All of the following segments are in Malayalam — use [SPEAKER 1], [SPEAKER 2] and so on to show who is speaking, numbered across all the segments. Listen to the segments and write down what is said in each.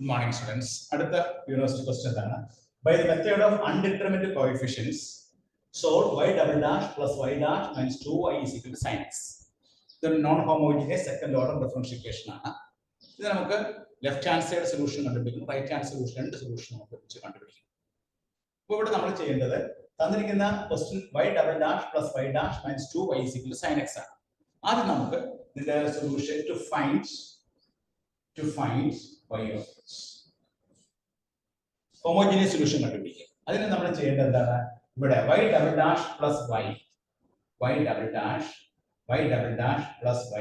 [SPEAKER 1] Morning, students. At the university question, by the method of undetermined coefficients, solve y double dash plus y dash minus 2y is equal to sin x. The non-homogeneous second order differential equation. This is left hand side solution and right hand solution and solution. What we question y double dash plus y dash minus 2y is equal to sin x. That is the solution to find y of x. Homogeneous solution കണ്ടുപിടിക്കുക. അതിനെ നമ്മൾ ചെയ്യേണ്ടത് എന്താണ്? ഇവിടെ y double dash plus y double dash plus y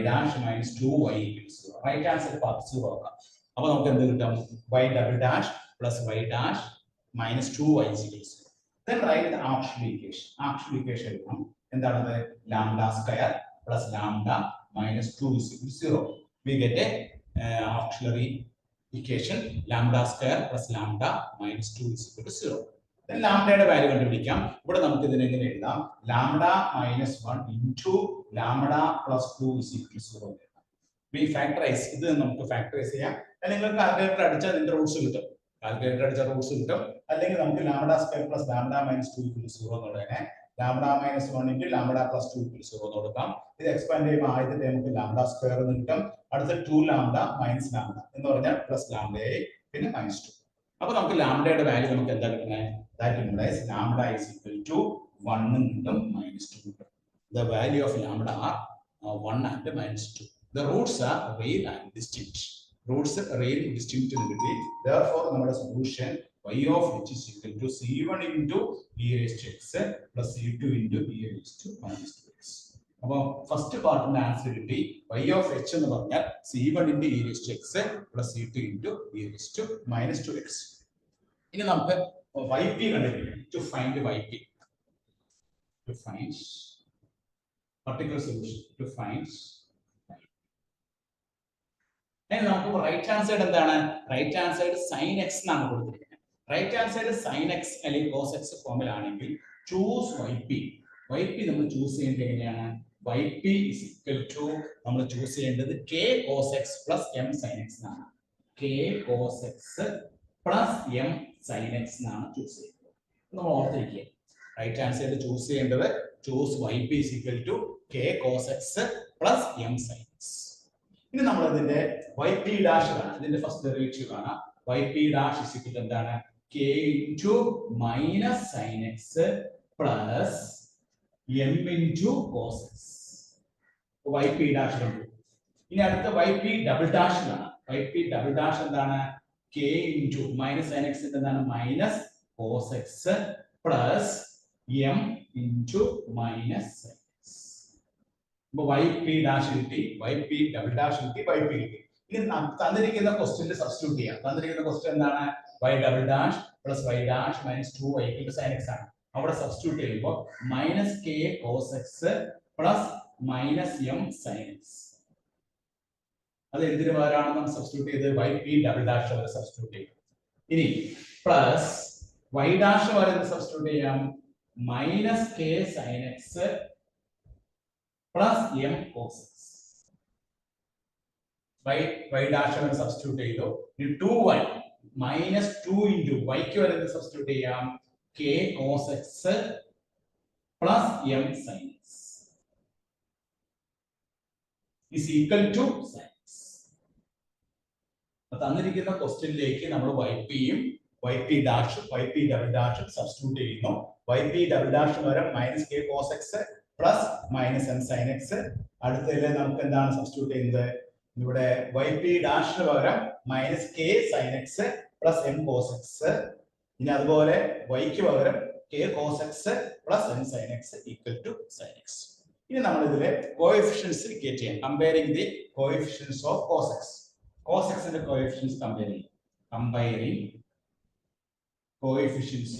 [SPEAKER 1] dash minus 2y equals 0. Right hand side part 0 ആക്കാം. അപ്പോൾ നമുക്ക് എന്ത് കിട്ടും? y double dash plus y dash minus 2y is equal to 0. Then write the actual equation. Actual equation എടുക്കണം. എന്താണത്? lambda square plus lambda minus 2 is equal to 0. We get a auxiliary equation lambda square plus lambda minus 2 is equal to 0. Then lambda value കണ്ടുപിടിക്കാം. ഇവിടെ നമുക്ക് ഇതിനെ എങ്ങനെ എഴുതാം? lambda minus 1 into lambda plus 2 is equal to 0. We factorize. ഇത് നമുക്ക് factorize ചെയ്യാം. അല്ലെങ്കിൽ നിങ്ങൾ കാൽക്കുലേറ്റർ അടിച്ചാൽ ഇതിന്റെ റൂട്ട്സ് കിട്ടും. കാൽക്കുലേറ്റർ അടിച്ചാൽ റൂട്ട്സ് കിട്ടും. അല്ലെങ്കിൽ നമുക്ക് lambda square plus lambda minus 2 equal to 0 എന്നുള്ളതിനെ lambda minus 1 into lambda plus 2 equal to 0 എന്ന് കൊടുക്കാം. ഇത് എക്സ്പാൻഡ് ചെയ്യുമ്പോൾ ആദ്യത്തെ നമുക്ക് lambda square എന്ന് കിട്ടും. അടുത്ത 2 lambda minus lambda എന്ന് പറഞ്ഞാൽ plus lambda പിന്നെ minus 2. അപ്പോൾ നമുക്ക് ലാംഡയുടെ വാല്യൂ നമുക്ക് എന്താ കിട്ടുന്നത്? That implies lambda is equal to 1 കിട്ടും minus 2 കിട്ടും. The value of lambda are 1 and minus 2. The roots are real and distinct. Roots are real and distinct in the therefore നമ്മുടെ solution y of h is equal to c1 into e raised to x plus c2 into e raised to minus 2x. അപ്പോൾ ഫസ്റ്റ് പാർട്ടിന്റെ ആൻസർ കിട്ടി y of h എന്ന് പറഞ്ഞാൽ c1 into e raised to x plus c2 into e raised to minus 2x. ഇനി നമുക്ക് yp കണ്ടുപിടിക്കണം. To find yp, to find particular solution, to find നമുക്ക് റൈറ്റ് ഹാൻഡ് സൈഡ് എന്താണ്? Right hand side sin x എന്നാണ് കൊടുത്തിരിക്കുന്നത്. Right hand side sin x അല്ലെങ്കിൽ cos x ഫോമിലാണെങ്കിൽ ചൂസ് yp. yp നമ്മൾ ചൂസ് ചെയ്യേണ്ടത് എങ്ങനെയാണ്? yp is equal to നമ്മൾ ചൂസ് ചെയ്യേണ്ടത് k cos x plus m sin x എന്നാണ്. k cos x plus m sin x എന്നാണ് ചൂസ് ചെയ്യുന്നത്. നമ്മൾ ഓർത്തിരിക്കുക. റൈറ്റ് ഹാൻഡ് സൈഡ് ചൂസ് ചെയ്യേണ്ടത് choose yp is equal to k cos x plus m sin x. ഇനി നമ്മൾ ഇതിന്റെ yp ഡാഷ് കാണാം. ഇതിന്റെ ഫസ്റ്റ് ഡെറിവേറ്റീവ് കാണാം. yp dash is equal to എന്താണ്? k into minus sin x plus m into cos x. yp dash കണ്ടു. ഇനി അടുത്ത yp ഡബിൾ ഡാഷ് കാണാം. yp ഡബിൾ ഡാഷ് എന്താണ്? k into minus sin x എന്താണ്? minus cos x plus m into minus sin x. അപ്പോൾ yp ഡാഷ് കിട്ടി, yp ഡബിൾ ഡാഷ് കിട്ടി, yp കിട്ടി. ഇനി തന്നിരിക്കുന്ന ക്വസ്റ്റ്യനിൽ സബ്സ്റ്റിറ്റ്യൂട്ട് ചെയ്യാം. തന്നിരിക്കുന്ന ക്വസ്റ്റ്യൻ എന്താണ്? y double dash plus y dash minus 2y equal to sin x ആണ്. അവിടെ സബ്സ്റ്റിറ്റ്യൂട്ട് ചെയ്യുമ്പോൾ minus k cos x plus minus m sin x. അത് എന്തിനു പകരമാണ് നമ്മൾ സബ്സ്റ്റിറ്റ്യൂട്ട് ചെയ്തത്? yp ഡബിൾ ഡാഷ് വരെ സബ്സ്റ്റിറ്റ്യൂട്ട് ചെയ്യും. ഇനി പ്ലസ് y ഡാഷ് വരെ സബ്സ്റ്റിറ്റ്യൂട്ട് ചെയ്യാം minus k sin x plus m cos x. y dash വരെ സബ്സ്റ്റിറ്റ്യൂട്ട് ചെയ്തു. ഇനി 2y minus 2 into y ക്ക് വരെ സബ്സ്റ്റിറ്റ്യൂട്ട് ചെയ്യാം k cos x plus m sin x is equal to sin x. തന്നിരിക്കുന്ന ക്വസ്റ്റ്യനിലേക്ക് നമ്മൾ yp യും yp ഡാഷും yp ഡബിൾ ഡാഷും സബ്സ്റ്റിറ്റ്യൂട്ട് ചെയ്യുന്നു. yp ഡബിൾ ഡാഷ് പകരം minus k cos x plus minus m sin x. അടുത്തതിൽ നമുക്ക് എന്താണ് സബ്സ്റ്റിറ്റ്യൂട്ട് ചെയ്യുന്നത്? ഇവിടെ yp ഡാഷിന് പകരം minus k sin x plus m cos x. ഇനി അതുപോലെ y ക്ക് പകരം k cos x plus m sin x equal to sin x. ഇനി നമ്മൾ ഇതിലെ കോഎഫിഷ്യന്റ്സ് ഇക്വേറ്റ് ചെയ്യാം. Comparing the coefficients of cos x. cos x ന്റെ coefficients comparing coefficients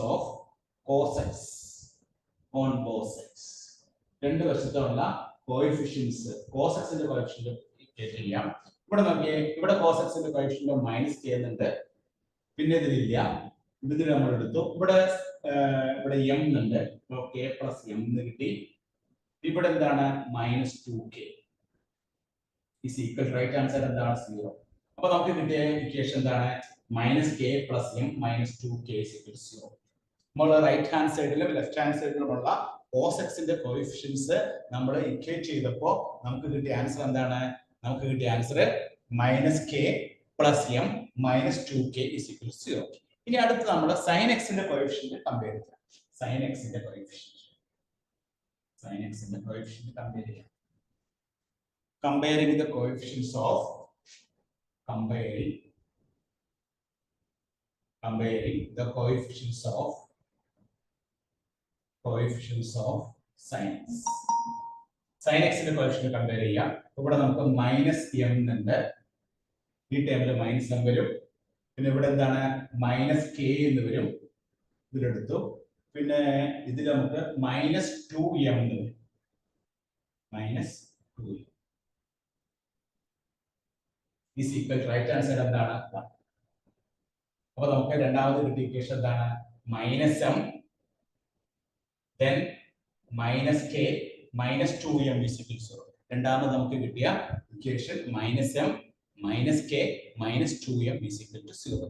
[SPEAKER 1] of cos x on both sides. രണ്ട് വശത്തുള്ള കോഎഫിഷ്യന്റ്സ് cos x ന്റെ കോഎഫിഷ്യന്റ് ഇക്വേറ്റ് ചെയ്യാം. ഇവിടെ നോക്കിയേ, ഇവിടെ cos x ന്റെ കോഎഫിഷ്യന്റ് മൈനസ് k എന്നുണ്ട്. പിന്നെ ഇതിലില്ല, ഇതിൽ നമ്മൾ എടുത്തു. ഇവിടെ m ഉണ്ട്, k plus m എന്ന് കിട്ടി. ഇവിടെ എന്താണ്? minus 2k. is equal to right hand side എന്താണ് 0. അപ്പോൾ നമുക്ക് കിട്ടിയ ഇക്വേഷൻ എന്താണ് -k + m - 2k is equal to 0. നമ്മൾ റൈറ്റ് ഹാൻഡ് സൈഡിലും ലെഫ്റ്റ് ഹാൻഡ് സൈഡിലുമുള്ള cos x ന്റെ കോഎഫിഷ്യൻസ് നമ്മൾ ഇക്വേറ്റ് ചെയ്തപ്പോൾ നമുക്ക് കിട്ടിയ ആൻസർ എന്താണ് നമുക്ക് കിട്ടിയ answer -k + m - 2k is equal to 0. ഇനി അടുത്ത് നമ്മൾ sin x ന്റെ കോഎഫിഷ്യന്റ് കമ്പയർ ചെയ്യാം. sin x ന്റെ കോഎഫിഷ്യന്റ് കമ്പയർ ചെയ്യാം. Comparing the coefficients of sin x. sin x ന്റെ കോഎഫിഷ്യന്റ് കമ്പയർ ചെയ്യാം. ഇവിടെ നമുക്ക് -m ഉണ്ട്, ഈ ടേമിൽ -m വരും, പിന്നെ ഇവിടെ എന്താണ് -k എന്ന് വരും, ഇതിലെടുത്തു, പിന്നെ ഇതിൽ നമുക്ക് -2m എന്ന് വരും, -2m is equal to right hand side എന്താണ് 1. അപ്പോൾ നമുക്ക് രണ്ടാമത് കിട്ടിയ ഇക്വേഷൻ എന്താണ് -m then -k -2m is equal to 0. രണ്ടാമത് നമുക്ക് കിട്ടിയ equation -m -k -2m is equal to 0.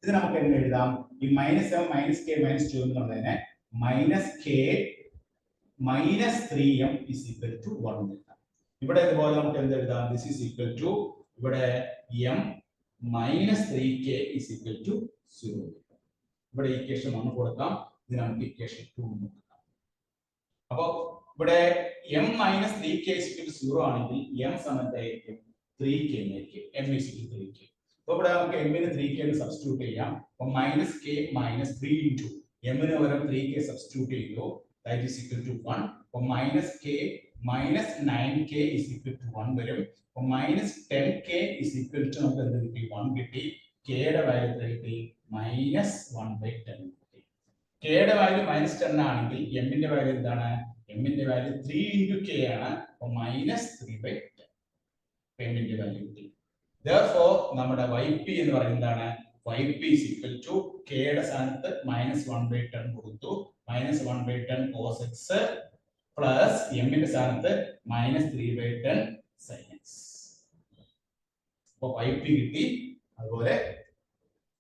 [SPEAKER 1] ഇത് നമുക്ക് എങ്ങനെ എഴുതാം? ഈ -m -k -2m എന്നുള്ളതിനെ -k -3m is equal to 1 എഴുതാം. ഇവിടെ ഇതുപോലെ നമുക്ക് എന്ത് എഴുതാം? this is equal to ഇവിടെ m -3k is equal to 0. ഇവിടെ ഇക്വേഷൻ 1 കൊടുക്കാം, ഇത് നമുക്ക് ഇക്വേഷൻ 2 കൊടുക്കാം. അപ്പോൾ ഇവിടെ m -3k is equal to 0 ആണെങ്കിൽ m സമയത്തായിരിക്കും 3k ആയിരിക്കും, m is equal to 3k. അപ്പോൾ ഇവിടെ നമുക്ക് m ന് 3k ന് സബ്സ്റ്റിറ്റ്യൂട്ട് ചെയ്യാം. അപ്പോൾ -k -3 into m ന് പകരം 3k സബ്സ്റ്റിറ്റ്യൂട്ട് ചെയ്തു, that is equal to 1. അപ്പോൾ -k -9k is equal to 1 വരും. അപ്പോൾ -10k is equal to നമുക്ക് എന്ത് കിട്ടി? 1 കിട്ടി. k യുടെ വാല്യൂ എത്ര കിട്ടി? -1/10 കിട്ടി. k യുടെ വാല്യൂ -10 ആണെങ്കിൽ m ന്റെ വാല്യൂ എന്താണ്? m ന്റെ വാല്യൂ 3 into k ആണ്. അപ്പോൾ -3/10 m ന്റെ വാല്യൂ കിട്ടി. therefore നമ്മുടെ yp എന്ന് പറയുന്നതാണ് yp is equal to k യുടെ സ്ഥാനത്ത് -1/10 കൊടുത്തു, -1/10 cos x plus m ന്റെ സ്ഥാനത്ത് -3/10 sin x. അപ്പോൾ yp കിട്ടി. അതുപോലെ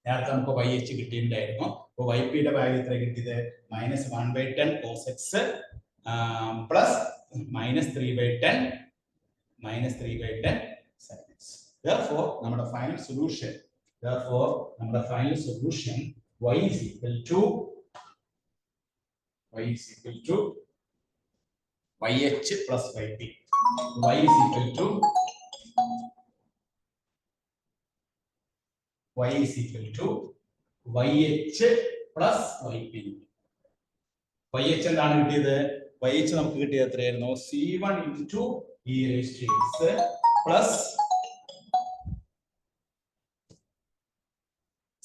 [SPEAKER 1] നേരത്തെ നമുക്ക് yh കിട്ടിയിട്ടുണ്ടായിരുന്നു. അപ്പോൾ yp യുടെ വാല്യൂ എത്ര കിട്ടിയത്? -1/10 cos x plus -3/10 sin x. therefore നമ്മുടെ final solution y is equal to yh plus yp. y is equal to yh plus yp. yh എന്താണ് കിട്ടിയത്? yh നമുക്ക് കിട്ടിയത് എത്രയായിരുന്നു? c1 into e raised to x plus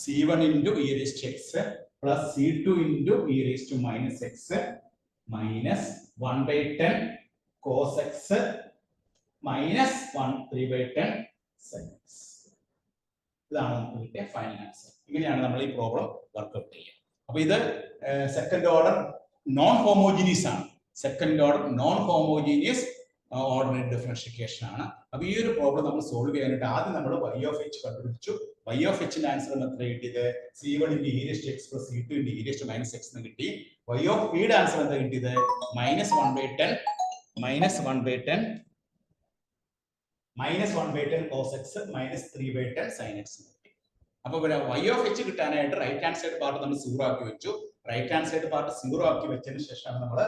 [SPEAKER 1] c1 into e raised to x plus c2 into e raised to minus x minus 1/10 cos x minus 3/10 sin x. ഇതാണ് നമുക്ക് കിട്ടിയ ഫൈനൽ ആൻസർ. ഇങ്ങനെയാണ് നമ്മൾ ഈ പ്രോബ്ലം വർക്ക്ഔട്ട് ചെയ്യുക. അപ്പോൾ ഇത് സെക്കൻഡ് ഓർഡർ നോൺ ഹോമോജീനിയസ് ആണ്. ഓർഡിനറി ഡിഫറൻഷിയേഷൻ ആണ്. അപ്പോൾ ഈ ഒരു പ്രോബ്ലം നമ്മൾ സോൾവ് ചെയ്യാനായിട്ട് ആദ്യം നമ്മൾ y of h കണ്ടുപിടിച്ചു. y of h ന്റെ ആൻസർ എത്ര കിട്ടിയത്? c1 into e raised to x plus c2 into e raised to minus x എന്ന് കിട്ടി. y of p യുടെ ആൻസർ എന്താ കിട്ടിയത്? -1/10 cos x -3/10 sin x. അപ്പോൾ ഇവിടെ y of h കിട്ടാനായിട്ട് റൈറ്റ് ഹാൻഡ് സൈഡ് പാർട്ട് നമ്മൾ 0 ആക്കി വെച്ചു. റൈറ്റ് ഹാൻഡ് സൈഡ് പാർട്ട് 0 ആക്കി വെച്ചതിന് ശേഷമാണ് നമ്മൾ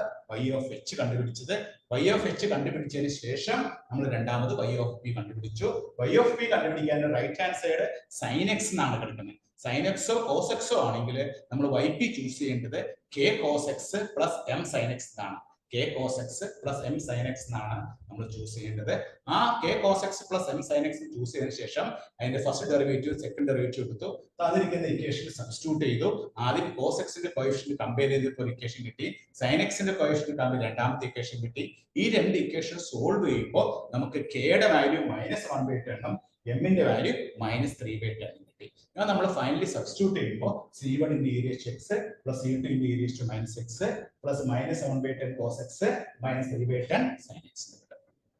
[SPEAKER 1] y of h കണ്ടുപിടിച്ചത്. y of h കണ്ടുപിടിച്ചതിന് ശേഷം നമ്മൾ രണ്ടാമത് y of p കണ്ടുപിടിച്ചു. y of p കണ്ടുപിടിക്കാൻ right hand side sin x എന്നാണ് കിടക്കുന്നത്. sin x ഓ cos x ഓ ആണെങ്കിൽ നമ്മൾ yp ചൂസ് ചെയ്യേണ്ടത് k cos x plus m sin x എന്നാണ്. k cos x plus m sin x എന്നാണ് നമ്മൾ ചൂസ് ചെയ്യേണ്ടത്. ആ k cos x plus m sin x choose ചെയ്തതിനു ശേഷം അതിന്റെ ഫസ്റ്റ് ഡെറിവേറ്റീവ് സെക്കൻഡ് ഡെറിവേറ്റീവ് എടുത്തു, തന്നിരിക്കുന്ന ഇക്വേഷൻ സബ്സ്റ്റിറ്റ്യൂട്ട് ചെയ്തു. ആദ്യം cos x ന്റെ കോഎഫിഷ്യന്റ് കമ്പയർ ചെയ്തപ്പോൾ ഒരു ഇക്വേഷൻ കിട്ടി, sin x ന്റെ കോഎഫിഷ്യന്റ് കമ്പയർ രണ്ടാമത്തെ ഇക്വേഷൻ കിട്ടി. ഈ രണ്ട് ഇക്വേഷൻ സോൾവ് ചെയ്യുമ്പോൾ നമുക്ക് k യുടെ വാല്യൂ -1/10 ഉം m ന്റെ വാല്യൂ -3/10 കിട്ടി. നമ്മൾ ഫൈനലി സബ്സ്റ്റിറ്റ്യൂട്ട് ചെയ്യുമ്പോൾ c1 into e raised to x plus c2 into e raised to minus x plus -1/10 cos x -3/10 sin x.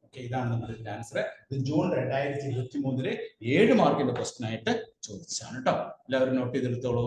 [SPEAKER 1] Okay, ഇതാണ് നമ്മുടെ ഇതിന്റെ ആൻസർ. ഇത് ജൂൺ 2023 7 മാർക്കിന്റെ ക്വസ്റ്റൻ ആയിട്ട് ചോദിച്ചാണ് കേട്ടോ. എല്ലാവരും നോട്ട് ചെയ്തെടുത്തോളൂ.